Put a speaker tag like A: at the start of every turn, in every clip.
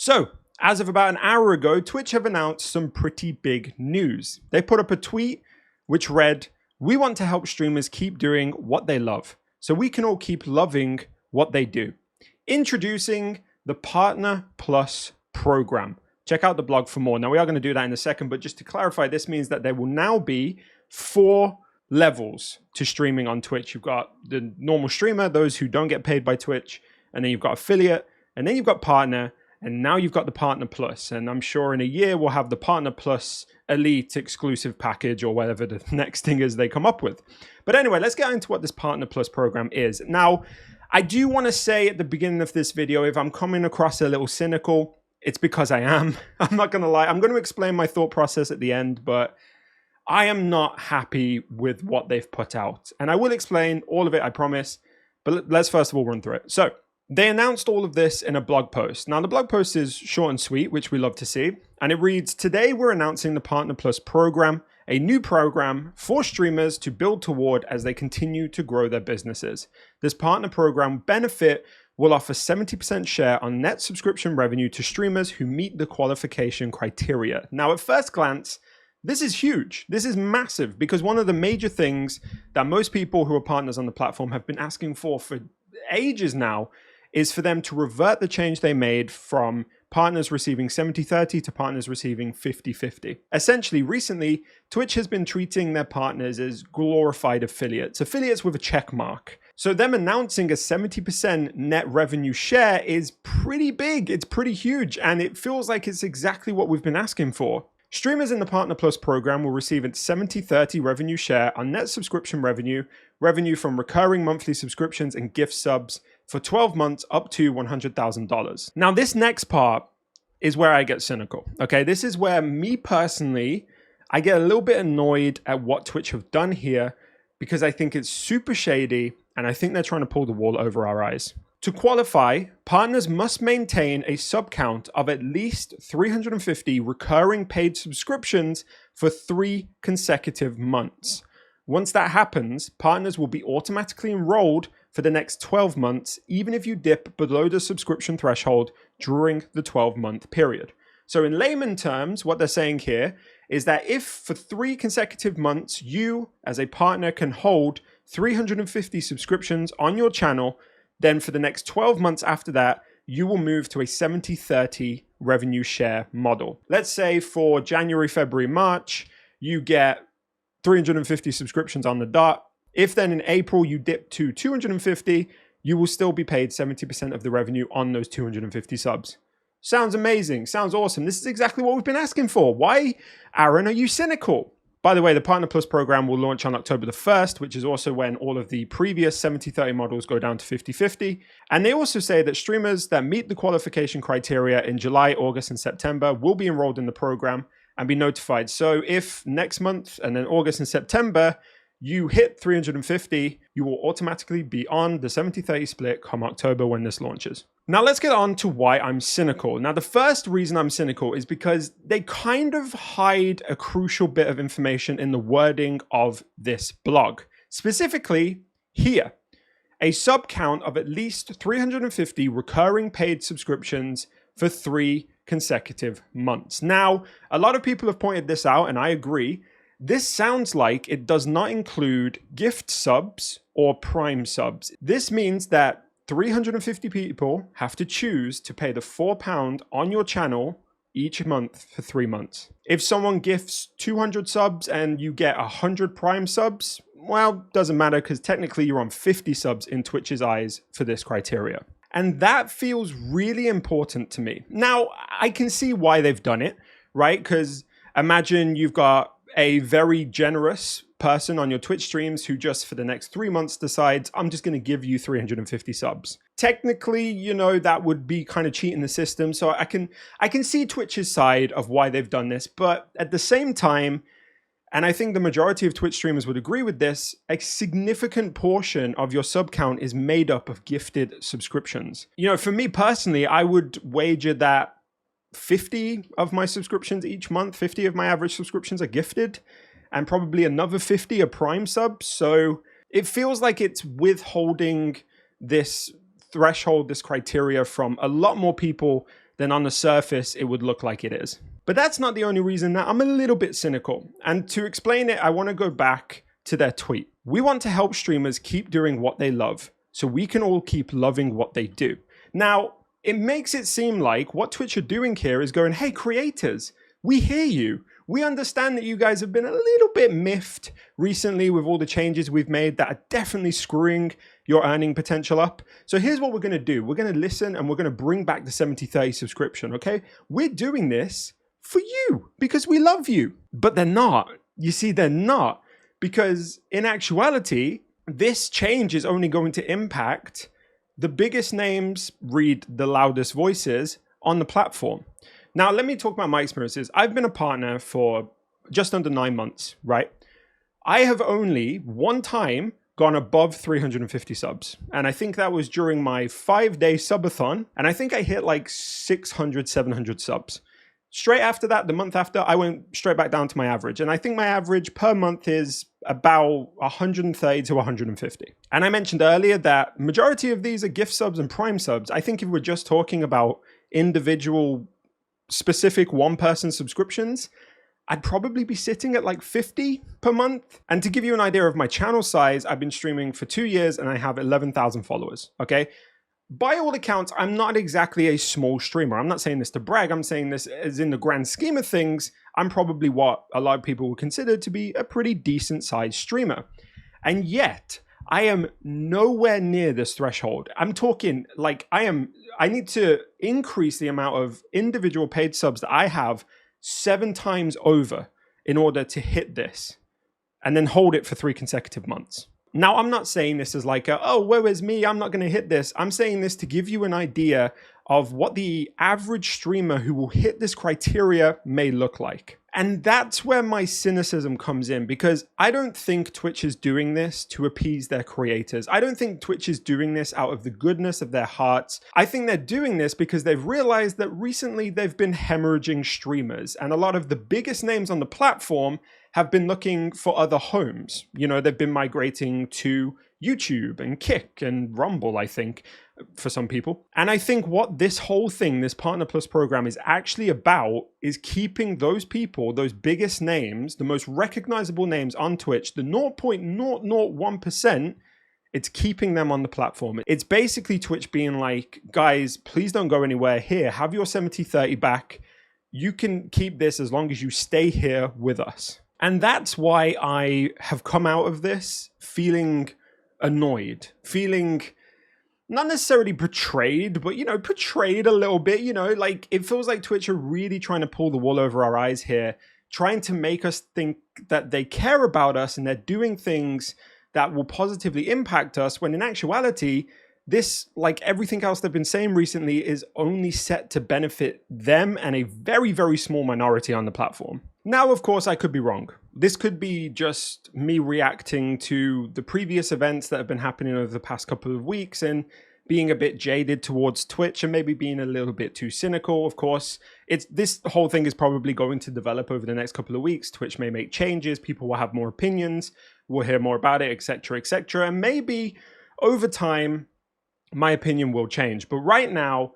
A: So, as of about an hour ago, Twitch have announced some pretty big news. They put up a tweet which read, "We want to help streamers keep doing what they love, so we can all keep loving what they do. Introducing the Partner Plus program." Check out the blog for more. Now, we are going to do that in a second, but just to clarify, this means that there will now be 4 levels to streaming on Twitch. You've got the normal streamer, those who don't get paid by Twitch, and then you've got affiliate, and then you've got partner, and now you've got the Partner Plus. And I'm sure in a year we'll have the Partner Plus Elite exclusive package or whatever the next thing is they come up with. But anyway, let's get into what this Partner Plus program is. Now, I do want to say at the beginning of this video, if I'm coming across a little cynical, it's because I am. I'm not going to lie. I'm going to explain my thought process at the end, but I am not happy with what they've put out. And I will explain all of it, I promise. But let's first of all run through it. So they announced all of this in a blog post. Now, the blog post is short and sweet, which we love to see. And it reads, "Today we're announcing the Partner Plus program, a new program for streamers to build toward as they continue to grow their businesses. This partner program benefit will offer 70% share on net subscription revenue to streamers who meet the qualification criteria." Now, at first glance, this is huge. This is massive because one of the major things that most people who are partners on the platform have been asking for ages now is for them to revert the change they made from partners receiving 70-30 to partners receiving 50-50. Essentially, recently, Twitch has been treating their partners as glorified affiliates with a check mark. So them announcing a 70% net revenue share is pretty big, it's pretty huge, and it feels like it's exactly what we've been asking for. Streamers in the Partner Plus program will receive a 70-30 revenue share on net subscription revenue from recurring monthly subscriptions and gift subs for 12 months up to $100,000. Now, this next part is where I get cynical, okay? This is where me personally, I get a little bit annoyed at what Twitch have done here because I think it's super shady and I think they're trying to pull the wool over our eyes. To qualify, partners must maintain a sub count of at least 350 recurring paid subscriptions for 3 consecutive months. Once that happens, partners will be automatically enrolled for the next 12 months, even if you dip below the subscription threshold during the 12-month period. So in layman terms, what they're saying here is that if for 3 consecutive months, you as a partner can hold 350 subscriptions on your channel, then for the next 12 months after that, you will move to a 70-30 revenue share model. Let's say for January, February, March, you get 350 subscriptions on the dot. If then in April you dip to 250, you will still be paid 70% of the revenue on those 250 subs. Sounds amazing. Sounds awesome. This is exactly what we've been asking for. Why, Aaron, are you cynical? By the way, the Partner Plus program will launch on October the 1st, which is also when all of the previous 70-30 models go down to 50-50. And they also say that streamers that meet the qualification criteria in July, August, and September will be enrolled in the program and be notified. So if next month and then August and September, you hit 350, you will automatically be on the 70-30 split come October when this launches. Now let's get on to why I'm cynical. Now the first reason I'm cynical is because they kind of hide a crucial bit of information in the wording of this blog. Specifically here, a sub count of at least 350 recurring paid subscriptions for 3 consecutive months. Now, a lot of people have pointed this out and I agree. This sounds like it does not include gift subs or prime subs. This means that 350 people have to choose to pay the £4 on your channel each month for 3 months. If someone gifts 200 subs and you get 100 prime subs, well, doesn't matter because technically you're on 50 subs in Twitch's eyes for this criteria. And that feels really important to me. Now, I can see why they've done it, right? Because imagine you've got a very generous person on your Twitch streams who just for the next 3 months decides, I'm just going to give you 350 subs. Technically, you know, that would be kind of cheating the system. So I can see Twitch's side of why they've done this. But at the same time, and I think the majority of Twitch streamers would agree with this, a significant portion of your sub count is made up of gifted subscriptions. You know, for me personally, I would wager that 50 of my subscriptions each month, 50 of my average subscriptions are gifted, and probably another 50 are prime subs. So it feels like it's withholding this threshold, this criteria from a lot more people then on the surface, it would look like it is. But that's not the only reason that I'm a little bit cynical. And to explain it, I want to go back to their tweet. We want to help streamers keep doing what they love, so we can all keep loving what they do. Now, it makes it seem like what Twitch are doing here is going, hey, creators, we hear you. We understand that you guys have been a little bit miffed recently with all the changes we've made that are definitely screwing your earning potential up. So here's what we're going to do. We're going to listen and we're going to bring back the 70/30 subscription, okay? We're doing this for you because we love you. But they're not. You see, they're not. Because in actuality, this change is only going to impact the biggest names, read the loudest voices on the platform. Now, let me talk about my experiences. I've been a partner for just under 9 months, right? I have only one time gone above 350 subs. And I think that was during my 5-day subathon. And I think I hit like 600, 700 subs. Straight after that, the month after, I went straight back down to my average. And I think my average per month is about 130 to 150. And I mentioned earlier that majority of these are gift subs and prime subs. I think if we're just talking about individual specific one-person subscriptions, I'd probably be sitting at like 50 per month. And to give you an idea of my channel size, I've been streaming for 2 years and I have 11,000 followers, okay? By all accounts, I'm not exactly a small streamer. I'm not saying this to brag. I'm saying this as in the grand scheme of things, I'm probably what a lot of people would consider to be a pretty decent sized streamer. And yet, I am nowhere near this threshold. I'm talking like I need to increase the amount of individual paid subs that I have 7 times over in order to hit this and then hold it for 3 consecutive months. Now, I'm not saying this as like, oh, woe is me, I'm not going to hit this. I'm saying this to give you an idea of what the average streamer who will hit this criteria may look like. And that's where my cynicism comes in, because I don't think Twitch is doing this to appease their creators. I don't think Twitch is doing this out of the goodness of their hearts. I think they're doing this because they've realized that recently they've been hemorrhaging streamers, and a lot of the biggest names on the platform have been looking for other homes. You know, they've been migrating to YouTube and Kick and Rumble, I think, for some people. And I think what this whole thing, this Partner Plus program is actually about is keeping those people, those biggest names, the most recognizable names on Twitch, the 0.001%, it's keeping them on the platform. It's basically Twitch being like, guys, please don't go anywhere. Here, have your 70/30 back. You can keep this as long as you stay here with us. And that's why I have come out of this feeling annoyed, feeling not necessarily betrayed, but, you know, betrayed a little bit, you know, like it feels like Twitch are really trying to pull the wool over our eyes here, trying to make us think that they care about us and they're doing things that will positively impact us, when in actuality, this, like everything else they've been saying recently, is only set to benefit them and a very, very small minority on the platform. Now, of course, I could be wrong. This could be just me reacting to the previous events that have been happening over the past couple of weeks and being a bit jaded towards Twitch and maybe being a little bit too cynical. Of course, this whole thing is probably going to develop over the next couple of weeks. Twitch may make changes. People will have more opinions. We'll hear more about it, etc., etc. And maybe over time, my opinion will change. But right now,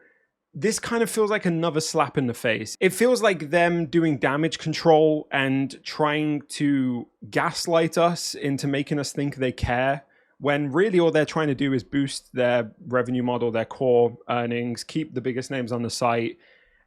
A: this kind of feels like another slap in the face. It feels like them doing damage control and trying to gaslight us into making us think they care, when really all they're trying to do is boost their revenue model, their core earnings, keep the biggest names on the site,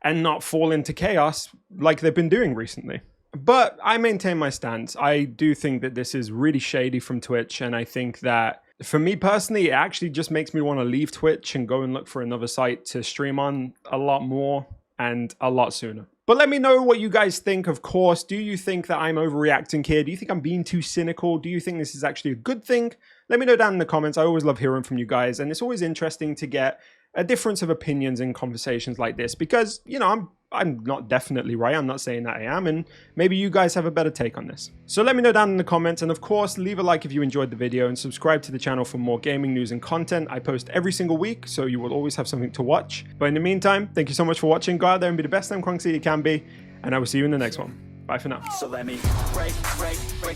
A: and not fall into chaos like they've been doing recently. But I maintain my stance. I do think that this is really shady from Twitch, and I think that for me personally, it actually just makes me want to leave Twitch and go and look for another site to stream on a lot more and a lot sooner. But let me know what you guys think, of course. Do you think that I'm overreacting here? Do you think I'm being too cynical? Do you think this is actually a good thing? Let me know down in the comments. I always love hearing from you guys, and it's always interesting to get a difference of opinions in conversations like this, because, you know, I'm not definitely right. I'm not saying that I am, and maybe you guys have a better take on this. So let me know down in the comments, and of course, leave a like if you enjoyed the video and subscribe to the channel for more gaming news and content. I post every single week, so you will always have something to watch. But in the meantime, thank you so much for watching. Go out there and be the best MCrunksy you can be, and I will see you in the next one. Bye for now. So let me break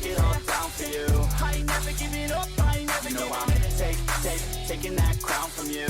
A: it all down for you. I ain't never giving up, I ain't never giving up. I'm taking that crown from you.